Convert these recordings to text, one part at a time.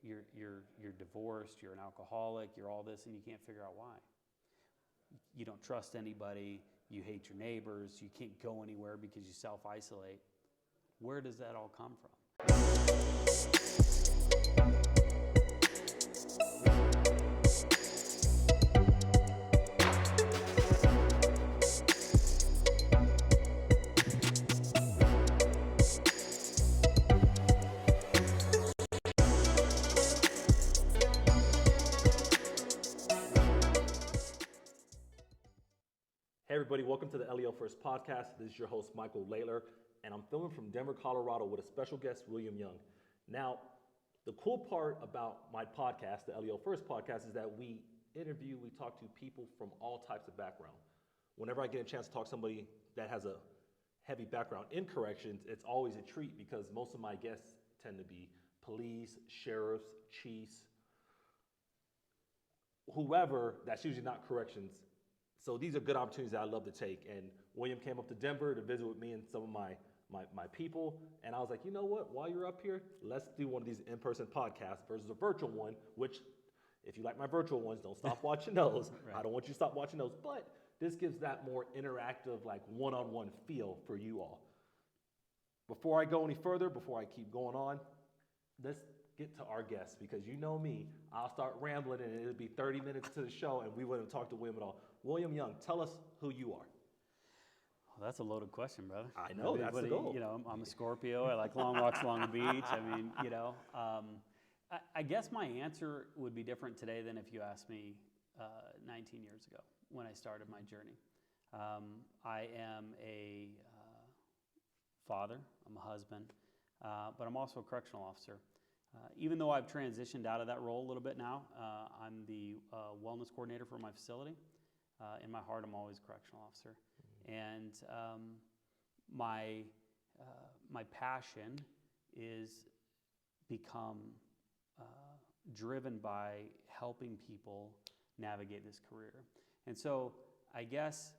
you're divorced, you're an alcoholic, you're all this, and you can't figure out why. You don't trust anybody, you hate your neighbors, you can't go anywhere because you self-isolate. Where does that all come from? Hey everybody, welcome to the LEO First Podcast. This is your host, Michael Laidler, and I'm filming from Denver, Colorado with a special guest, William Young. Now, the cool part about my podcast, the LEO First Podcast, is that we talk to people from all types of background. Whenever I get a chance to talk to somebody that has a heavy background in corrections, it's always a treat because most of my guests tend to be police, sheriffs, chiefs, whoever that's usually not corrections. So these are good opportunities that I love to take. And William came up to Denver to visit with me and some of my people. And I was like, you know what? While you're up here, let's do one of these in-person podcasts versus a virtual one, which if you like my virtual ones, don't stop watching those. Right. I don't want you to stop watching those. But this gives that more interactive, like one-on-one feel for you all. Before I go any further, before I keep going on, let's get to our guests because you know me, I'll start rambling and it'll be 30 minutes to the show and we wouldn't talk to William at all. William Young, tell us who you are. Well, that's a loaded question, brother. I know, that's the goal. You know, I'm a Scorpio. I like long walks along the beach. I mean, you know, I guess my answer would be different today than if you asked me 19 years ago when I started my journey. I am a father, I'm a husband, but I'm also a correctional officer. Even though I've transitioned out of that role a little bit now, I'm the wellness coordinator for my facility. In my heart, I'm always a correctional officer. And my passion is become driven by helping people navigate this career. And so I guess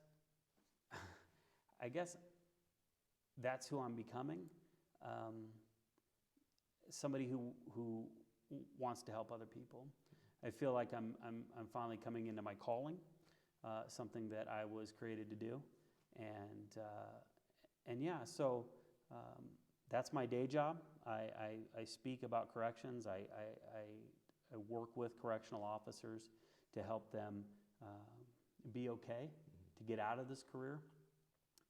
that's who I'm becoming. Somebody who wants to help other people. I feel like I'm finally coming into my calling, something that I was created to do, and yeah. So that's my day job. I speak about corrections. I work with correctional officers to help them be okay, to get out of this career,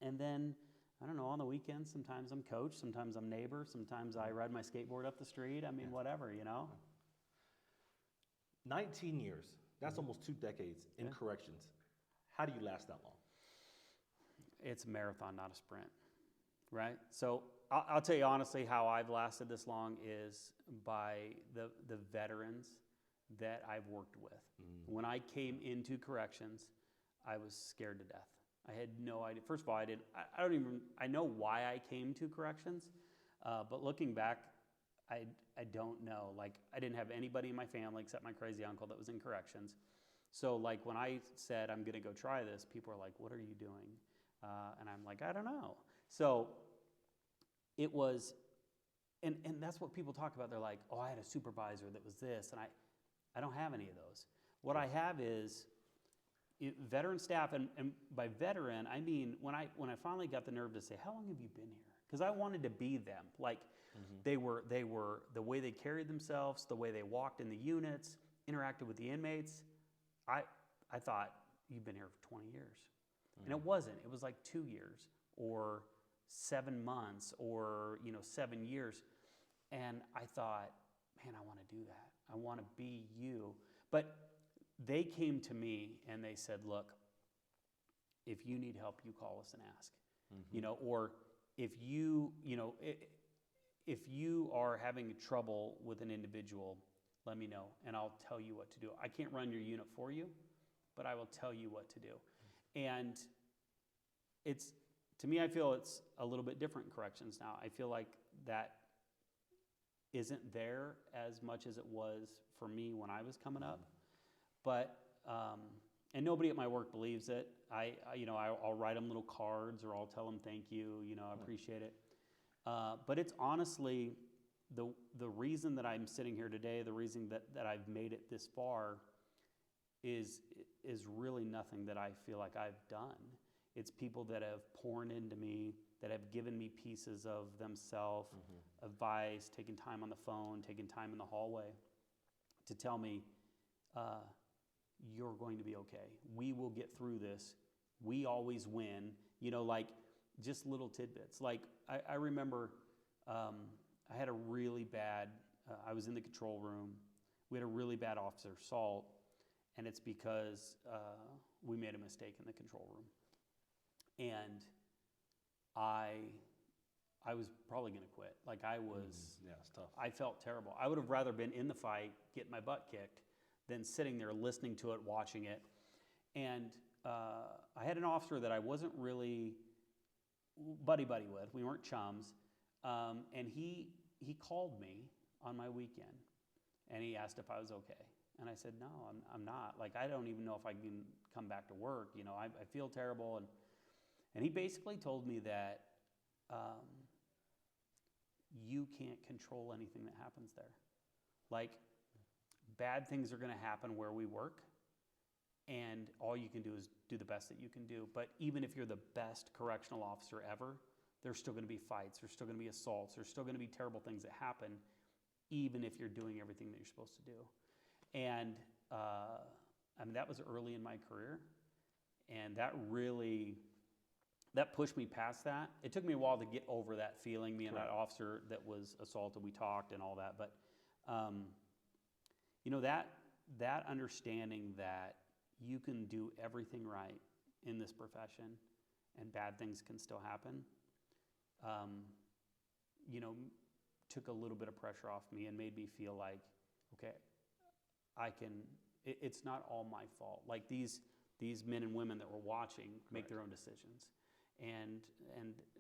and then. I don't know, on the weekends, sometimes I'm coach, sometimes I'm neighbor, sometimes I ride my skateboard up the street. I mean, whatever, you know. 19 years, that's almost 2 decades in corrections. How do you last that long? It's a marathon, not a sprint, right? So I'll tell you honestly how I've lasted this long is by the veterans that I've worked with. When I came into corrections, I was scared to death. I had no idea. First of all, I know why I came to corrections, but looking back, I don't know. Like, I didn't have anybody in my family except my crazy uncle that was in corrections. So, like, when I said, I'm going to go try this, people are like, what are you doing? And I'm like, I don't know. So it was, and that's what people talk about. They're like, oh, I had a supervisor that was this, and I don't have any of those. What I have is veteran staff, and by veteran, I mean when I finally got the nerve to say, how long have you been here? Because I wanted to be them. Like they were the way they carried themselves, the way they walked in the units, interacted with the inmates. I thought, you've been here for 20 years. And it wasn't. It was like 2 years or 7 months or 7 years. And I thought, man, I want to do that. I want to be you. But they came to me and they said, look, if you need help, you call us and ask. Or if if you are having trouble with an individual, let me know and I'll tell you what to do. I can't run your unit for you, but I will tell you what to do. And to me, I feel it's a little bit different in corrections now. I feel like that isn't there as much as it was for me when I was coming up. But, and nobody at my work believes it. I'll write them little cards or I'll tell them thank you, I appreciate it. But it's honestly the reason that I'm sitting here today, the reason that I've made it this far is really nothing that I feel like I've done. It's people that have poured into me, that have given me pieces of themselves, advice, taking time on the phone, taking time in the hallway to tell me, you're going to be okay. We will get through this. We always win. You know, like just little tidbits. Like I remember I had a really bad, I was in the control room. We had a really bad officer assault, and it's because we made a mistake in the control room. And I was probably going to quit. Like I was, yeah, it's tough. I felt terrible. I would have rather been in the fight, getting my butt kicked, than sitting there listening to it, watching it. And I had an officer that I wasn't really buddy-buddy with. We weren't chums. And he called me on my weekend, and he asked if I was okay. And I said, no, I'm not. Like, I don't even know if I can come back to work. You know, I feel terrible. And he basically told me that you can't control anything that happens there. Like, bad things are going to happen where we work, and all you can do is do the best that you can do. But even if you're the best correctional officer ever, there's still going to be fights, there's still going to be assaults, there's still going to be terrible things that happen, even if you're doing everything that you're supposed to do. And I mean, that was early in my career, and that pushed me past that. It took me a while to get over that feeling, me and that officer that was assaulted, we talked and all that, but you know, that understanding that you can do everything right in this profession and bad things can still happen, you know, took a little bit of pressure off me and made me feel like, okay, it's not all my fault. Like these men and women that were watching make their own decisions. And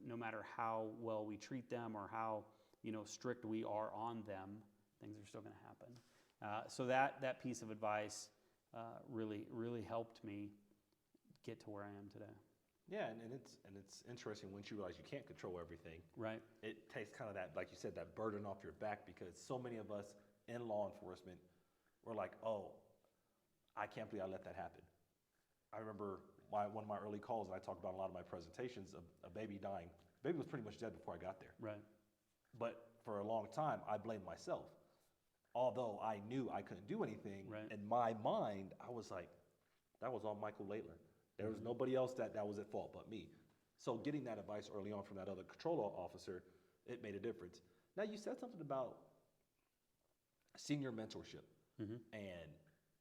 no matter how well we treat them or how, you know, strict we are on them, things are still going to happen. So that piece of advice really helped me get to where I am today. Yeah, and it's interesting once you realize you can't control everything. Right. It takes kind of that, like you said, that burden off your back, because so many of us in law enforcement were like, oh, I can't believe I let that happen. I remember one of my early calls, and I talked about a lot of my presentations, a baby dying. The baby was pretty much dead before I got there. Right. But for a long time, I blamed myself. Although I knew I couldn't do anything, in my mind, I was like, that was all Michael Laidler. There was nobody else that was at fault but me. So getting that advice early on from that other control officer, it made a difference. Now, you said something about senior mentorship and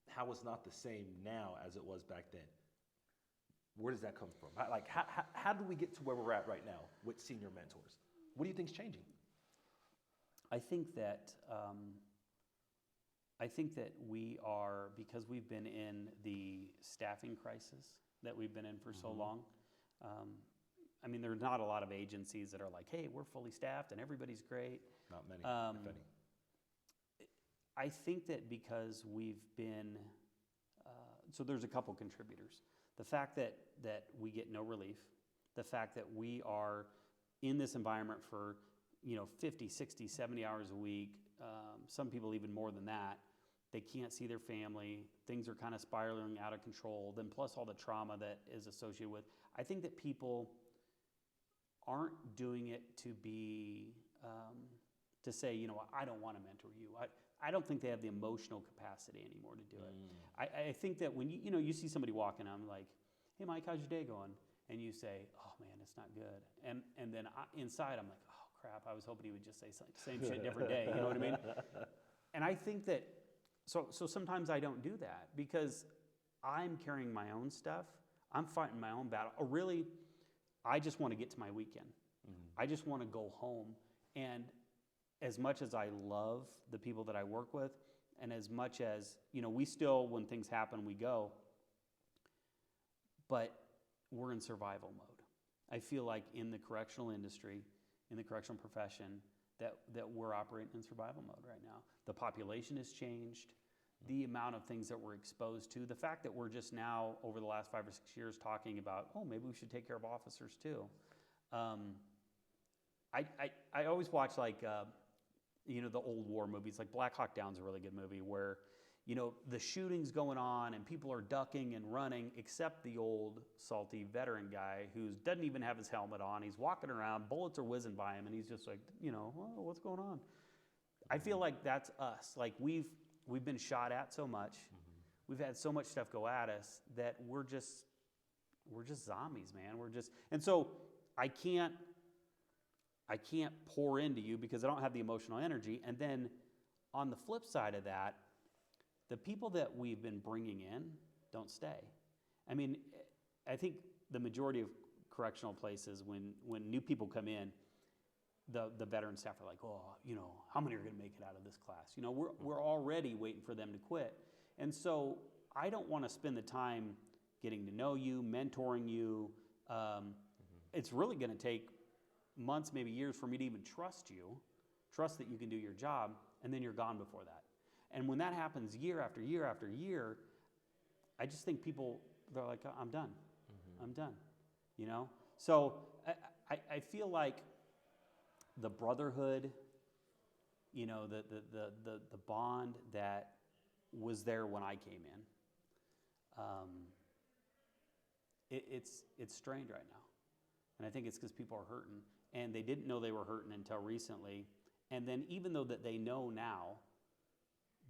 how it's not the same now as it was back then. Where does that come from? How do we get to where we're at right now with senior mentors? What do you think's changing? I think that we are, because we've been in the staffing crisis that we've been in for so long. I mean, there's not a lot of agencies that are like, hey, we're fully staffed and everybody's great. Not many, if any. I think that because we've been, so there's a couple contributors. The fact that we get no relief, the fact that we are in this environment for, 50, 60, 70 hours a week, some people even more than that. They can't see their family. Things are kind of spiraling out of control. Then plus all the trauma that is associated with. I think that people aren't doing it to be, to say, I don't want to mentor you. I don't think they have the emotional capacity anymore to do it. I think that when you see somebody walking, I'm like, hey, Mike, how's your day going? And you say, oh man, it's not good. And then inside I'm like, oh crap, I was hoping he would just say same shit, different day. You know what I mean? And I think that, so sometimes I don't do that because I'm carrying my own stuff. I'm fighting my own battle. Or really, I just want to get to my weekend. I just want to go home. And as much as I love the people that I work with, and as much as, we still, when things happen, we go, but we're in survival mode. I feel like in the correctional industry, in the correctional profession, that we're operating in survival mode right now. The population has changed. The amount of things that we're exposed to, the fact that we're just now, over the last 5 or 6 years, talking about, oh, maybe we should take care of officers too. I always watch the old war movies, like Black Hawk Down's a really good movie where, the shooting's going on and people are ducking and running, except the old salty veteran guy who doesn't even have his helmet on. He's walking around, bullets are whizzing by him, and he's just like, what's going on? I feel like that's us. Like we've been shot at so much, we've had so much stuff go at us that we're just zombies, man. And so I can't pour into you because I don't have the emotional energy. And then on the flip side of that, the people that we've been bringing in don't stay. I mean, I think the majority of correctional places, when new people come in, the veteran staff are like, how many are going to make it out of this class? We're already waiting for them to quit. And so I don't want to spend the time getting to know you, mentoring you. It's really going to take months, maybe years for me to even trust that you can do your job, and then you're gone before that. And when that happens year after year after year, I just think people, they're like, I'm done. I'm done. So I feel like the brotherhood, the bond that was there when I came in, it's strained right now. And I think it's because people are hurting, and they didn't know they were hurting until recently. And then even though that they know now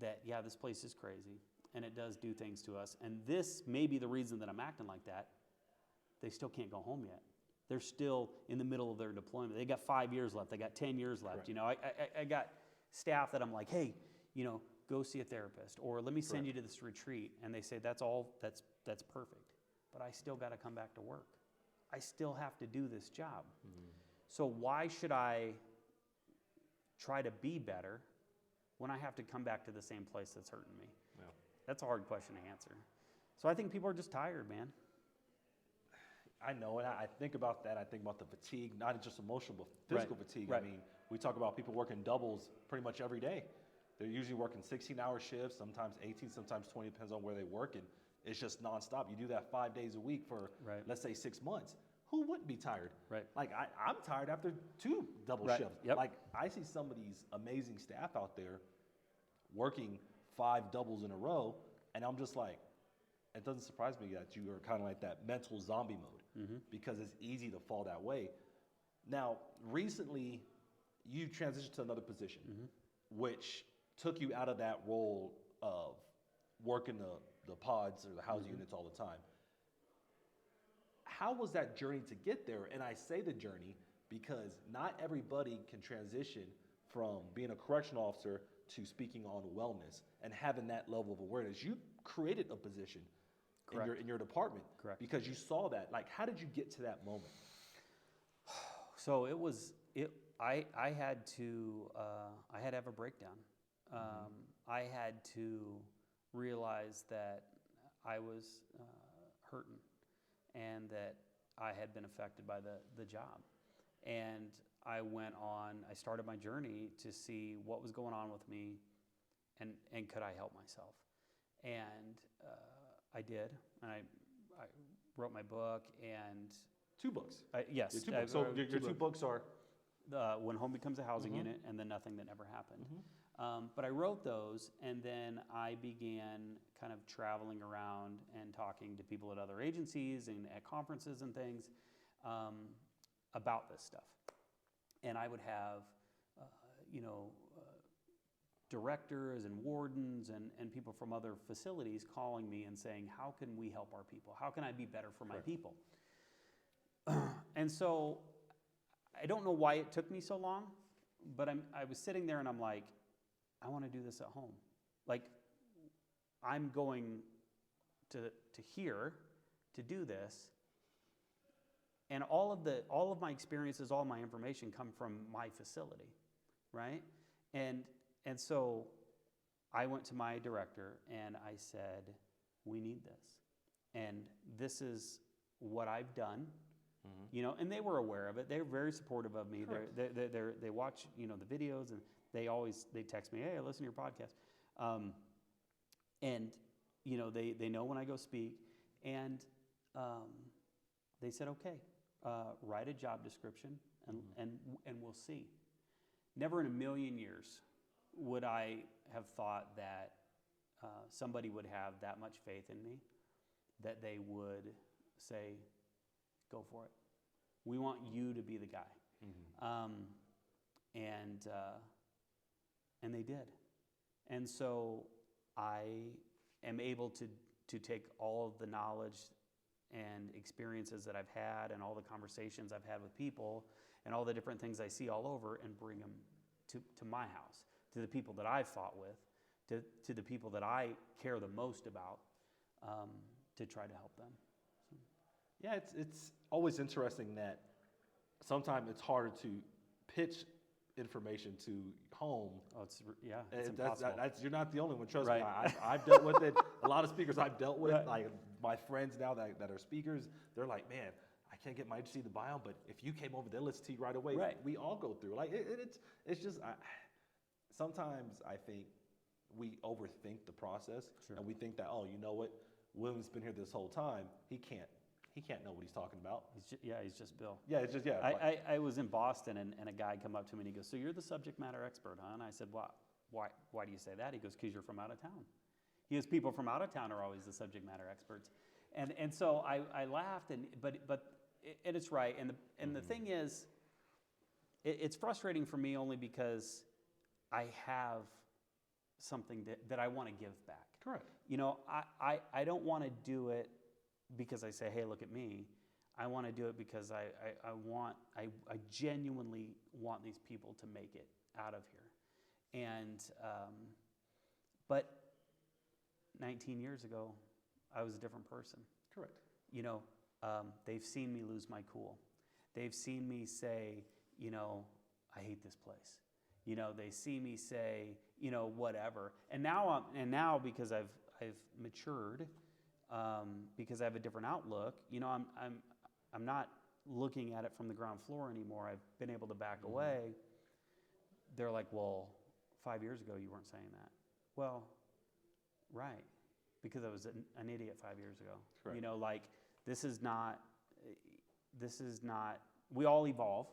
that, yeah, this place is crazy, and it does do things to us, and this may be the reason that I'm acting like that, they still can't go home yet. They're still in the middle of their deployment. They got 5 years left. They got 10 years left. Correct. I got staff that I'm like, hey, go see a therapist, or let me send you to this retreat. And they say, that's perfect. But I still got to come back to work. I still have to do this job. So why should I try to be better when I have to come back to the same place that's hurting me? Yeah. That's a hard question to answer. So I think people are just tired, man. I know, and I think about that. I think about the fatigue, not just emotional, but physical fatigue. Right. I mean, we talk about people working doubles pretty much every day. They're usually working 16-hour shifts, sometimes 18, sometimes 20, depends on where they work, and it's just nonstop. You do that 5 days a week for, let's say, 6 months. Who wouldn't be tired? Right. Like, I'm tired after 2 double shifts. Yep. Like, I see some of these amazing staff out there working 5 doubles in a row, and I'm just like, it doesn't surprise me that you are kind of like that mental zombie mode, because it's easy to fall that way. Now, recently, you transitioned to another position, which took you out of that role of working the pods or the housing units all the time. How was that journey to get there? And I say the journey because not everybody can transition from being a correctional officer to speaking on wellness and having that level of awareness. You created a position in your department. Correct. Because you saw that. Like, how did you get to that moment? So I had to have a breakdown. I had to realize that I was hurting and that I had been affected by the job. And I started my journey to see what was going on with me and could I help myself. And I did. And I wrote my book and... 2 books. Yes. Your 2 books. So your 2 books are? When Home Becomes a Housing Unit and then Nothing That Never Happened. But I wrote those, and then I began kind of traveling around and talking to people at other agencies and at conferences and things about this stuff. And I would have, directors and wardens and people from other facilities calling me and saying, how can we help our people? How can I be better for my people? And so I don't know why it took me so long, but I was sitting there and I'm like, I want to do this at home. Like, I'm going to here to do this, and all of my experiences, all my information come from my facility, right? And so I went to my director and I said, we need this, and this is what I've done. And they were aware of it. They're very supportive of me. They watch, the videos, and they text me, hey, I listen to your podcast. And, they know when I go speak. And they said, okay, write a job description and we'll see. never in a million years would I have thought that somebody would have that much faith in me that they would say, go for it. We want you to be the guy. And they did. And so I am able to take all of the knowledge and experiences that I've had and all the conversations I've had with people and all the different things I see all over and bring them to my house, to the people that I've fought with, to the people that I care the most about, to try to help them. So. Yeah, it's always interesting that sometimes it's harder to pitch information to home. Oh, it's impossible. You're not the only one. Trust Right. me, I've dealt with it. A lot of speakers I've dealt with, Right. like my friends now that are speakers, they're like, man, I can't get my see the bio, but if you came over, they'll listen to you right away. Right. We all go through like it's just sometimes I think we overthink the process. Sure. And we think that, oh, you know what, William's been here this whole time. He can't know what he's talking about. He's just Bill. Yeah, it's just I was in Boston and a guy come up to me and he goes, so you're the subject matter expert, huh? And I said, why do you say that? He goes, because you're from out of town. He goes, people from out of town are always the subject matter experts. And so I laughed, but it's right. And the thing is, it's frustrating for me only because I have something that I want to give back. Correct. You know, I don't want to do it because I say, hey, look at me. I want to do it because I genuinely want these people to make it out of here. And, but 19 years ago, I was a different person. Correct. You know, they've seen me lose my cool. They've seen me say, you know, I hate this place. You know, they see me say, you know, whatever. And now because I've matured, because I have a different outlook, you know, I'm not looking at it from the ground floor anymore. I've been able to back away. They're like, well, 5 years ago you weren't saying that. Well, right, because I was an idiot 5 years ago. Correct. You know, like this is not. We all evolve,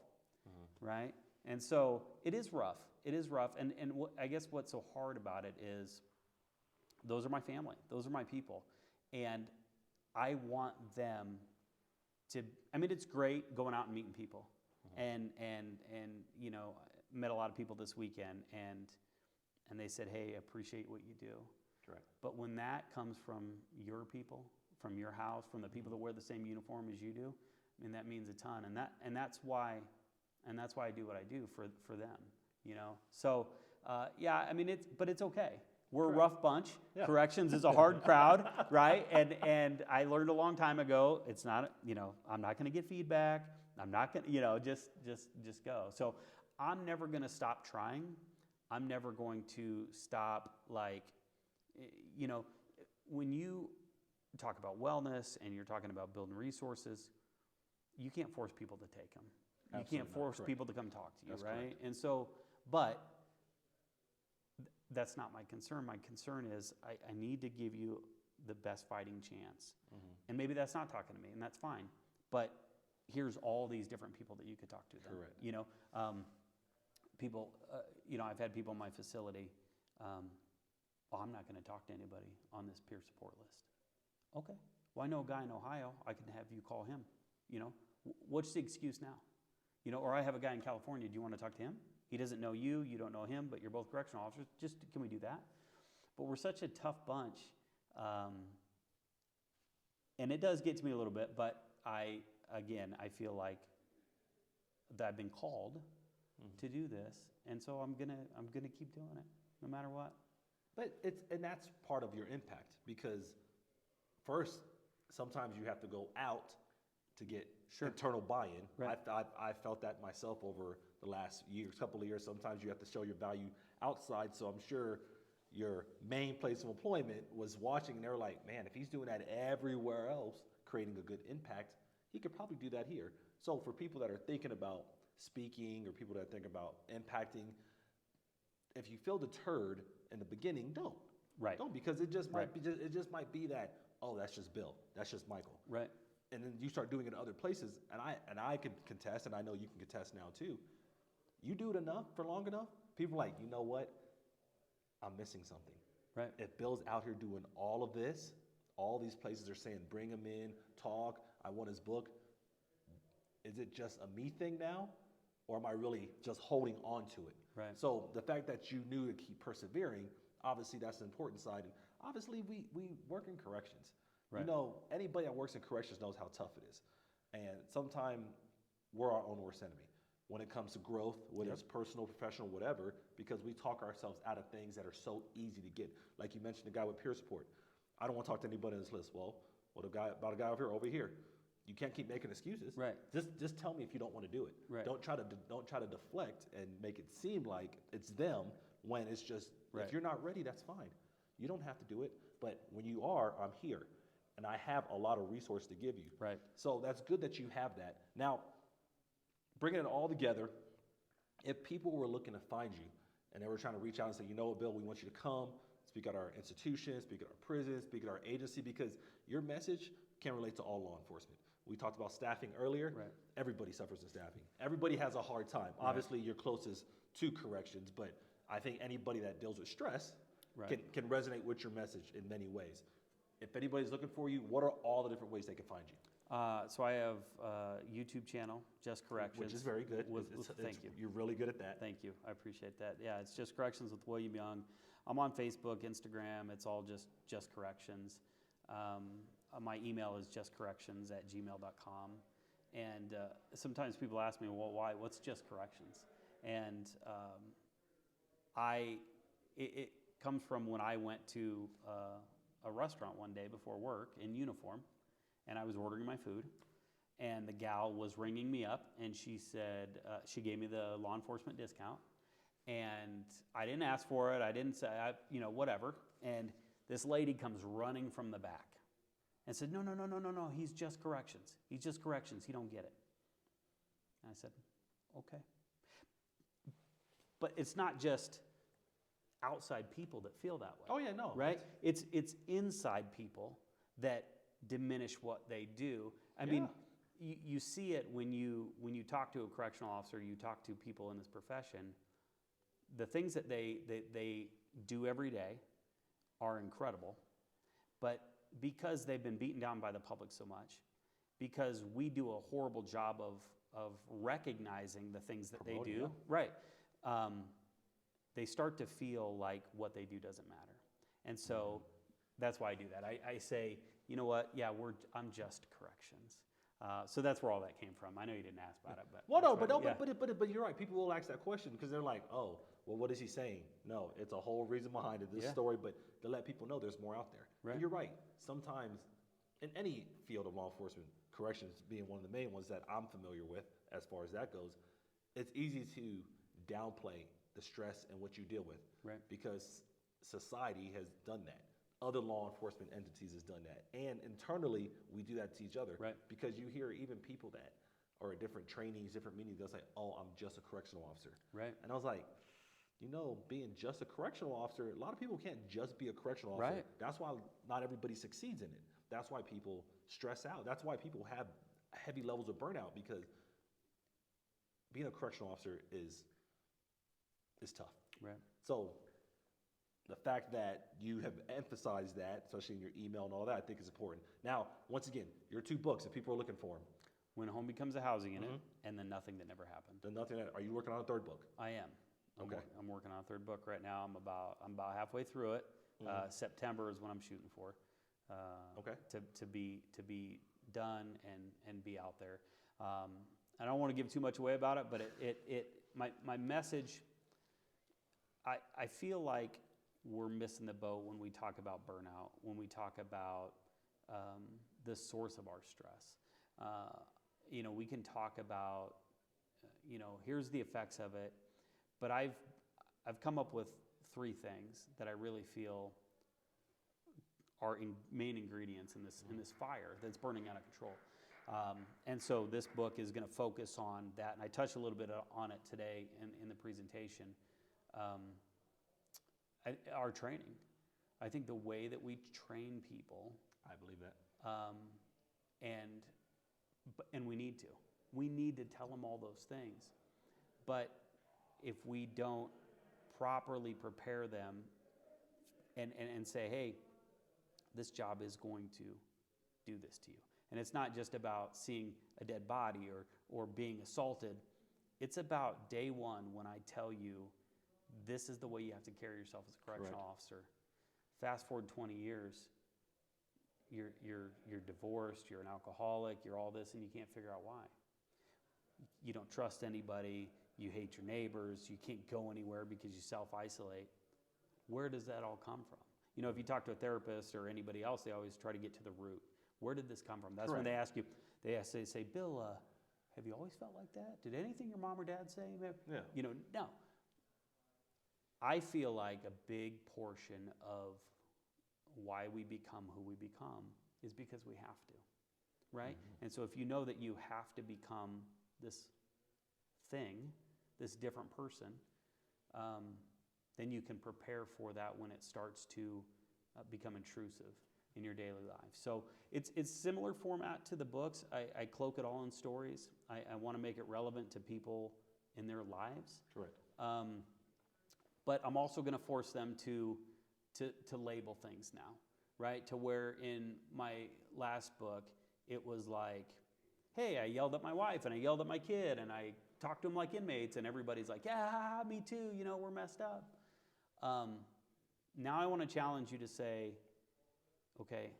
right? And so it is rough. It is rough, and I guess what's so hard about it is, those are my family. Those are my people. And I want them to, I mean, it's great going out and meeting people. And you know, met a lot of people this weekend and they said, hey, I appreciate what you do. Correct. But when that comes from your people, from your house, from the people that wear the same uniform as you do, I mean, that means a ton. And that's why I do what I do for them, you know? So, yeah, I mean, it's okay. We're a rough bunch. Yeah. Corrections is a hard crowd, right? And I learned a long time ago, it's not, you know, I'm not going to get feedback. I'm not going to, you know, just go. So I'm never going to stop trying. I'm never going to stop, like, you know, when you talk about wellness and you're talking about building resources, you can't force people to take them. Absolutely You can't force not. people to come talk to you, That's right? correct. And so, but that's not my concern. My concern is I need to give you the best fighting chance. And maybe that's not talking to me, and that's fine. But here's all these different people that you could talk to. Then. Correct. You know, people, you know, I've had people in my facility, I'm not going to talk to anybody on this peer support list. Okay. Well, I know a guy in Ohio. I can have you call him. You know, what's the excuse now? You know, or I have a guy in California. Do you want to talk to him? He doesn't know you. You don't know him, but you're both correctional officers. Just, can we do that? But we're such a tough bunch. And it does get to me a little bit, but I feel like that I've been called to do this. And so I'm gonna keep doing it no matter what. But that's part of your impact, because first, sometimes you have to go out to get internal buy-in. Right. I felt that myself over the last couple of years. Sometimes you have to show your value outside. So I'm sure your main place of employment was watching, and they were like, man, if he's doing that everywhere else, creating a good impact, he could probably do that here. So for people that are thinking about speaking, or people that think about impacting, if you feel deterred in the beginning, don't. Right. Don't, because it just might be that, oh, that's just Bill, that's just Michael. Right. And then you start doing it in other places, and I can contest, and I know you can contest now too. You do it enough for long enough, people are like, you know what? I'm missing something. Right. If Bill's out here doing all of this, all these places are saying, bring him in, talk, I want his book. Is it just a me thing now? Or am I really just holding on to it? Right. So the fact that you knew to keep persevering, obviously that's the important side. And obviously we work in corrections. Right. You know, anybody that works in corrections knows how tough it is. And sometimes we're our own worst enemy when it comes to growth, whether it's personal, professional, whatever, because we talk ourselves out of things that are so easy to get. Like you mentioned, the guy with peer support. I don't want to talk to anybody on this list. Well, what about a guy over here? You can't keep making excuses. Right. Just tell me if you don't want to do it. Right. Don't try to deflect and make it seem like it's them when it's just Right. if you're not ready, that's fine. You don't have to do it, but when you are, I'm here, and I have a lot of resources to give you. Right. So that's good that you have that. Now, bringing it all together, if people were looking to find you and they were trying to reach out and say, you know what, Bill, we want you to come, speak at our institution, speak at our prison, speak at our agency, because your message can relate to all law enforcement. We talked about staffing earlier. Right. Everybody suffers in staffing. Everybody has a hard time. Right. Obviously, you're closest to corrections, but I think anybody that deals with stress Right. can resonate with your message in many ways. If anybody's looking for you, what are all the different ways they can find you? So I have a YouTube channel, Just Corrections. Which is very good. Thank you. You're really good at that. Thank you. I appreciate that. Yeah, it's Just Corrections with William Young. I'm on Facebook, Instagram. It's all just Corrections. My email is justcorrections@gmail.com. And sometimes people ask me, well, why? What's Just Corrections? And it comes from when I went to a restaurant one day before work in uniform, and I was ordering my food, and the gal was ringing me up, and she said, she gave me the law enforcement discount, and I didn't ask for it. I didn't say, whatever. And this lady comes running from the back and said, no, he's Just Corrections. He's Just Corrections. He don't get it. And I said, okay. But it's not just outside people that feel that way. Oh yeah, no. Right? It's inside people that diminish what they do. I mean, you see it when you talk to a correctional officer, you talk to people in this profession. The things that they do every day are incredible, but because they've been beaten down by the public so much, because we do a horrible job of recognizing the things that they do, right? They start to feel like what they do doesn't matter. And so that's why I do that. I say, you know what? Yeah, I'm Just Corrections. So that's where all that came from. I know you didn't ask about it, but but you're right. People will ask that question because they're like, oh, well, what is he saying? No, it's a whole reason behind it. This story, but to let people know there's more out there. Right. And you're right. Sometimes in any field of law enforcement, corrections being one of the main ones that I'm familiar with, as far as that goes, it's easy to downplay the stress and what you deal with, right? Because society has done that. Other law enforcement entities has done that, and internally we do that to each other, right? Because you hear even people that are at different trainings, different meetings, they'll say, "Oh, I'm just a correctional officer," right? And I was like, being just a correctional officer, a lot of people can't just be a correctional officer. Right. That's why not everybody succeeds in it. That's why people stress out. That's why people have heavy levels of burnout, because being a correctional officer is tough. Right. So the fact that you have emphasized that, especially in your email and all that, I think is important. Now, once again, your 2 books, if people are looking for them. When Home Becomes a Housing Unit, and then Nothing That Never Happened. Are you working on a 3rd book? I am. Okay. I'm working on a 3rd book right now. I'm about halfway through it. September is when I'm shooting for. Okay. To be done and be out there. I don't want to give too much away about it, but my message. I feel like we're missing the boat when we talk about burnout, when we talk about the source of our stress. We can talk about, here's the effects of it, but I've come up with 3 things that I really feel are main ingredients in this fire that's burning out of control. And so this book is going to focus on that, and I touched a little bit on it today in the presentation. Our training. I think the way that we train people. I believe that. And we need to. We need to tell them all those things. But if we don't properly prepare them and say, hey, this job is going to do this to you. And it's not just about seeing a dead body or being assaulted. It's about day one when I tell you this is the way you have to carry yourself as a correctional officer. Fast forward 20 years, you're divorced, you're an alcoholic, you're all this, and you can't figure out why. You don't trust anybody, you hate your neighbors, you can't go anywhere because you self-isolate. Where does that all come from? You know, if you talk to a therapist or anybody else, they always try to get to the root. Where did this come from? That's when they ask you, they say, Bill, have you always felt like that? Did anything your mom or dad say? Yeah. You know, no. I feel like a big portion of why we become who we become is because we have to, right? Mm-hmm. And so if you know that you have to become this thing, this different person, then you can prepare for that when it starts to become intrusive in your daily life. So it's similar format to the books. I cloak it all in stories. I want to make it relevant to people in their lives. Correct. But I'm also going to force them to label things now, right? To where in my last book, it was like, hey, I yelled at my wife and I yelled at my kid and I talked to them like inmates and everybody's like, yeah, me too, you know, we're messed up. Now I want to challenge you to say, okay,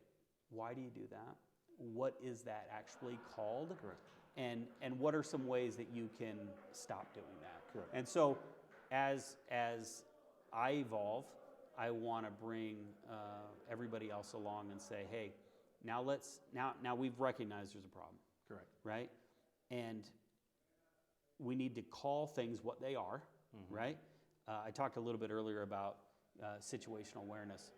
why do you do that? What is that actually called? Correct. And what are some ways that you can stop doing that? Correct. And so as I evolve, I want to bring everybody else along and say, hey, now we've recognized there's a problem. Correct. Right? And we need to call things what they are, right? I talked a little bit earlier about situational awareness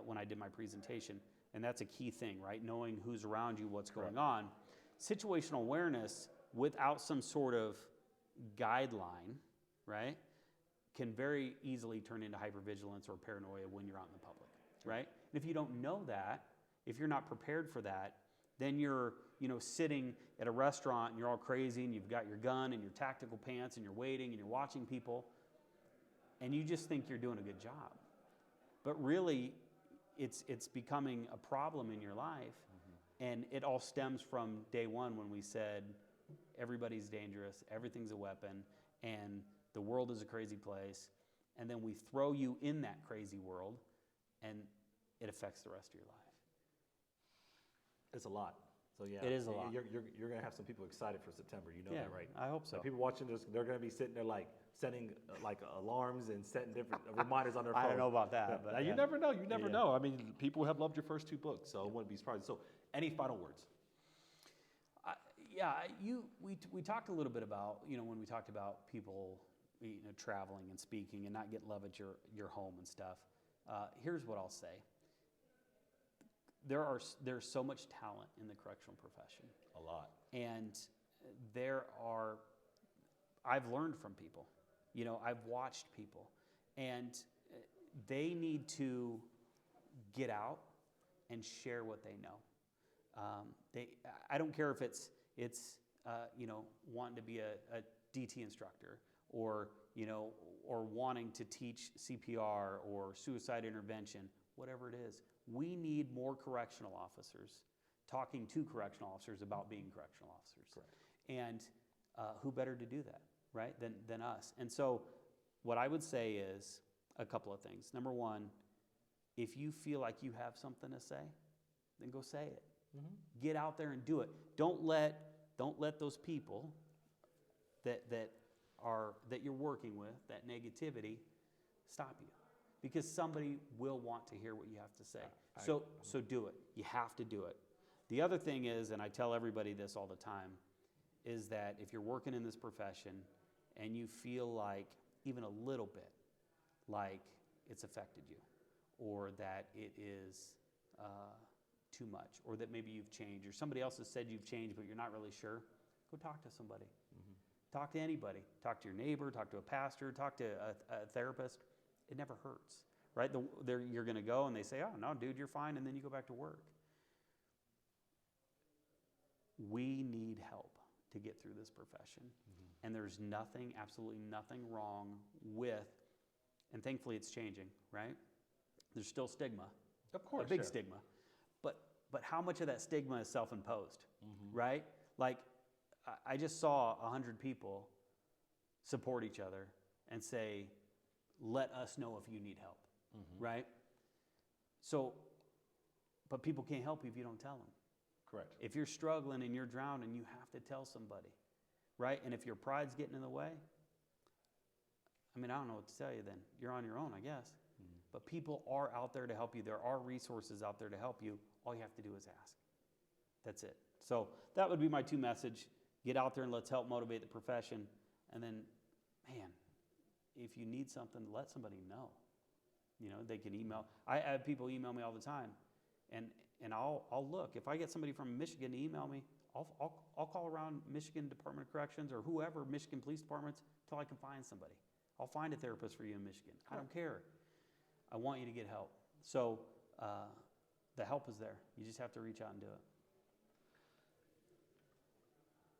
when I did my presentation, and that's a key thing, right? Knowing who's around you, what's going on. Situational awareness without some sort of guideline, right, can very easily turn into hypervigilance or paranoia when you're out in the public, right? And if you don't know that, if you're not prepared for that, then you're, sitting at a restaurant and you're all crazy and you've got your gun and your tactical pants and you're waiting and you're watching people and you just think you're doing a good job. But really, it's becoming a problem in your life, and it all stems from day one when we said everybody's dangerous, everything's a weapon, and the world is a crazy place, and then we throw you in that crazy world, and it affects the rest of your life. It's a lot. So yeah, it is a lot. You're going to have some people excited for September. You know that, right? I hope so. People watching this, they're going to be sitting there like setting alarms and setting different reminders on their phone. I don't know about that. Yeah. But now, you never know. You never know. I mean, people have loved your first two books, so I wouldn't be surprised. So any final words? We talked a little bit about, when we talked about people, traveling and speaking and not getting love at your home and stuff. Here's what I'll say. There's so much talent in the correctional profession. A lot. And I've learned from people. I've watched people. And they need to get out and share what they know. I don't care if it's wanting to be a DT instructor or wanting to teach CPR or suicide intervention, whatever it is. We need more correctional officers talking to correctional officers about being correctional officers. Correct. And who better to do that, right, than us? And so what I would say is a couple of things. Number one, if you feel like you have something to say, then go say it. Get out there and do it. Don't let those people that you're working with, that negativity, stop you. Because somebody will want to hear what you have to say. So do it. You have to do it. The other thing is, and I tell everybody this all the time, is that if you're working in this profession and you feel like, even a little bit, like it's affected you, or that it is too much, or that maybe you've changed, or somebody else has said you've changed but you're not really sure, go talk to somebody. Talk to anybody. Talk to your neighbor, talk to a pastor, talk to a therapist. It never hurts, right? You're going to go and they say, oh, no, dude, you're fine, and then you go back to work. We need help to get through this profession. And there's nothing, absolutely nothing wrong with, and thankfully it's changing, right? There's still stigma. Of course, a big yeah. stigma. But how much of that stigma is self-imposed, Mm-hmm. right? Like, I just saw 100 people support each other and say, let us know if you need help, Mm-hmm. right? So, but people can't help you if you don't tell them. Correct. If you're struggling and you're drowning, you have to tell somebody, right? And if your pride's getting in the way, I mean, I don't know what to tell you then. You're on your own, I guess. Mm-hmm. But people are out there to help you. There are resources out there to help you. All you have to do is ask. That's it. So that would be my 2 message. Get out there and let's help motivate the profession. And then, man, if you need something, let somebody know. You know, they can email. I have people email me all the time, and I'll look. If I get somebody from Michigan to email me, I'll call around Michigan Department of Corrections or whoever, Michigan Police Departments, until I can find somebody. I'll find a therapist for you in Michigan. I don't care. I want you to get help. So the help is there. You just have to reach out and do it.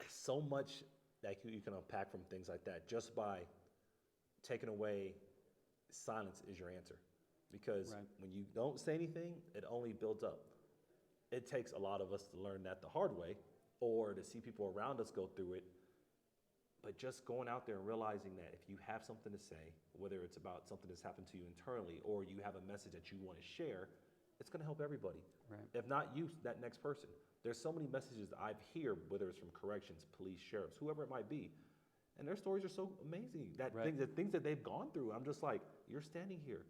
So much that you can unpack from things like that just by taking away silence is your answer. Because Right. when you don't say anything, it only builds up. It takes a lot of us to learn that the hard way or to see people around us go through it. But just going out there and realizing that if you have something to say, whether it's about something that's happened to you internally or you have a message that you want to share, it's going to help everybody. Right. If not you, that next person. There's so many messages that I've heard, whether it's from corrections, police, sheriffs, whoever it might be, and their stories are so amazing. That Right. the things that they've gone through, I'm just like, you're standing here.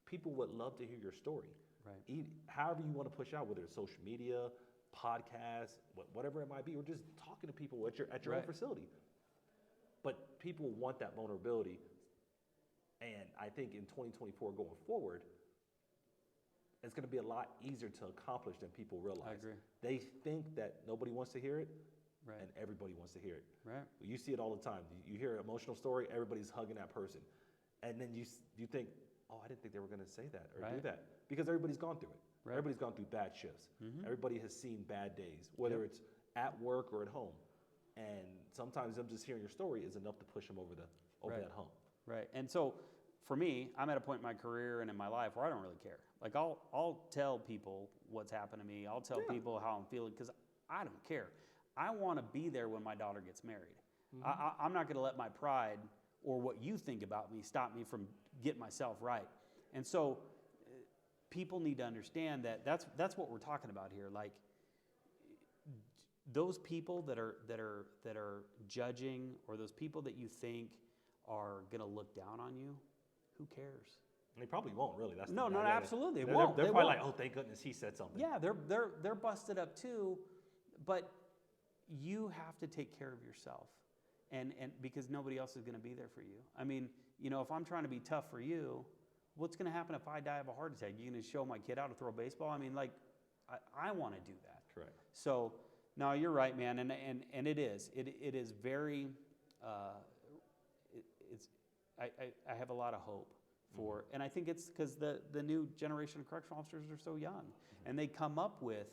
People would love to hear your story. Right. However you want to push out, whether it's social media, podcasts, whatever it might be, or just talking to people at your own Right. facility. But people want that vulnerability, and I think in 2024 going forward, it's going to be a lot easier to accomplish than people realize. I agree. They think that nobody wants to hear it, Right. and everybody wants to hear it. Right. You see it all the time. You hear an emotional story, everybody's hugging that person. And then you think, oh, I didn't think they were going to say that or do Right. that. Because everybody's gone through it. Right. Everybody's gone through bad shifts. Mhm. Everybody has seen bad days, whether Yep. it's at work or at home. And sometimes them just hearing your story is enough to push them over Right. that hump. Right. And so for me, I'm at a point in my career and in my life where I don't really care. Like I'll tell people what's happened to me. I'll tell Yeah. people how I'm feeling because I don't care. I want to be there when my daughter gets married. Mm-hmm. I'm not going to let my pride or what you think about me stop me from getting myself right. And so people need to understand that that's what we're talking about here. Like those people that are judging or those people that you think are going to look down on you, who cares? And they probably won't really. That's No, the, no, yeah, absolutely. They They're, won't. they're They probably won't. like, oh, thank goodness he said something. Yeah, they're busted up too, but you have to take care of yourself, and because nobody else is going to be there for you. I mean, you know, if I'm trying to be tough for you, what's going to happen if I die of a heart attack? You going to show my kid how to throw a baseball? I mean, like, I want to do that. Correct. So, no, you're right, man, and it is very. I have a lot of hope for, and I think it's because the new generation of correctional officers are so young, and they come up with,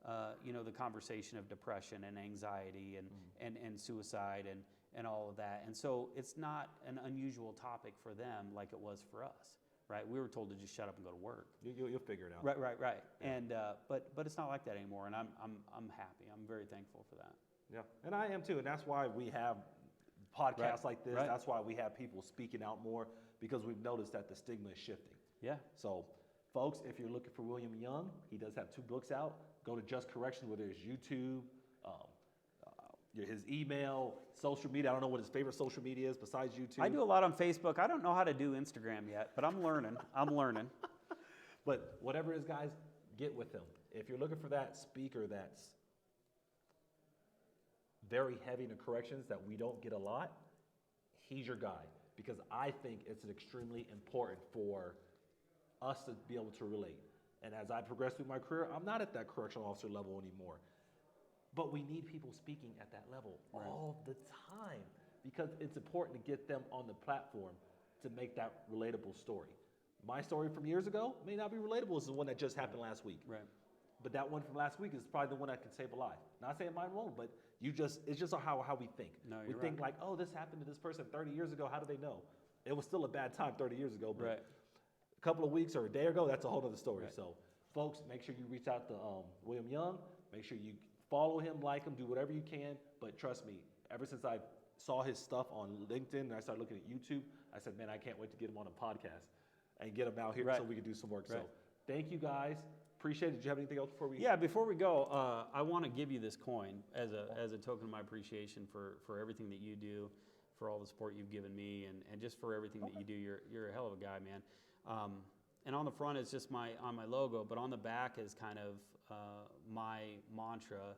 the conversation of depression and anxiety and suicide and all of that, and so it's not an unusual topic for them like it was for us, right? We were told to just shut up and go to work. You'll figure it out. Right. Yeah. And but it's not like that anymore, and I'm happy. I'm very thankful for that. Yeah, and I am too, and that's why we have podcasts Right. like this. Right. That's why we have people speaking out more, because we've noticed that the stigma is shifting. Yeah. So, folks, if you're looking for William Young, he does have 2 books out. Go to Just Corrections, whether it's YouTube, his email, social media. I don't know what his favorite social media is besides YouTube. I do a lot on Facebook. I don't know how to do Instagram yet, but I'm learning. But whatever it is, guys, get with him. If you're looking for that speaker that's very heavy into corrections that we don't get a lot, he's your guy. Because I think it's extremely important for us to be able to relate. And as I progress through my career, I'm not at that correctional officer level anymore. But we need people speaking at that level all the time, because it's important to get them on the platform to make that relatable story. My story from years ago may not be relatable as the one that just happened last week. Right. but that one from last week is probably the one that can save a life. Not saying mine won't, but it's just how we think. No, we you're think right. like, oh, this happened to this person 30 years ago. How do they know? It was still a bad time 30 years ago, but Right. a couple of weeks or a day ago, that's a whole other story. Right. So, folks, make sure you reach out to William Young. Make sure you follow him, like him, do whatever you can. But trust me, ever since I saw his stuff on LinkedIn and I started looking at YouTube, I said, man, I can't wait to get him on a podcast and get him out here Right. so we can do some work. Right. So, thank you guys. Appreciate it. Did you have anything else before we? Yeah, before we go, I want to give you this coin as a token of my appreciation for everything that you do, for all the support you've given me, and just for everything that you do. You're a hell of a guy, man. And on the front is just my logo, but on the back is kind of my mantra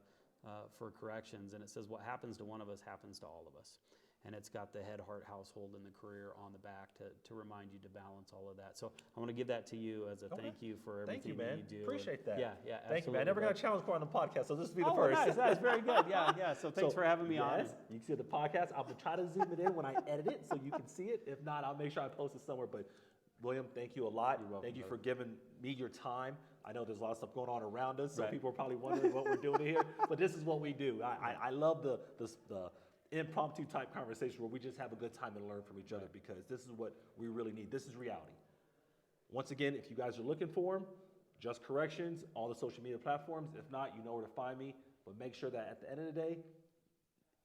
for corrections, and it says, "What happens to one of us happens to all of us." And it's got the head, heart, household, and the career on the back to remind you to balance all of that. So I want to give that to you as a thank you for everything that you do. Appreciate that. Yeah, Thank you, man. I never got a challenge card on the podcast, so this will be the Oh, first. nice. That's very good. Yeah. So thanks for having me on. Yes, you can see the podcast. I'm gonna try to zoom it in when I edit it so you can see it. If not, I'll make sure I post it somewhere. But William, thank you a lot. You're welcome, Thank you brother. for giving me your time. I know there's a lot of stuff going on around us, so Right. people are probably wondering what we're doing here. But this is what we do. I love the impromptu type conversation where we just have a good time and learn from each other, because this is what we really need. This is reality. Once again, if you guys are looking for them, Just Corrections, all the social media platforms. If not, you know where to find me. But make sure that at the end of the day,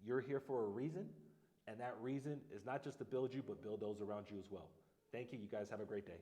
you're here for a reason. And that reason is not just to build you, but build those around you as well. Thank you. You guys have a great day.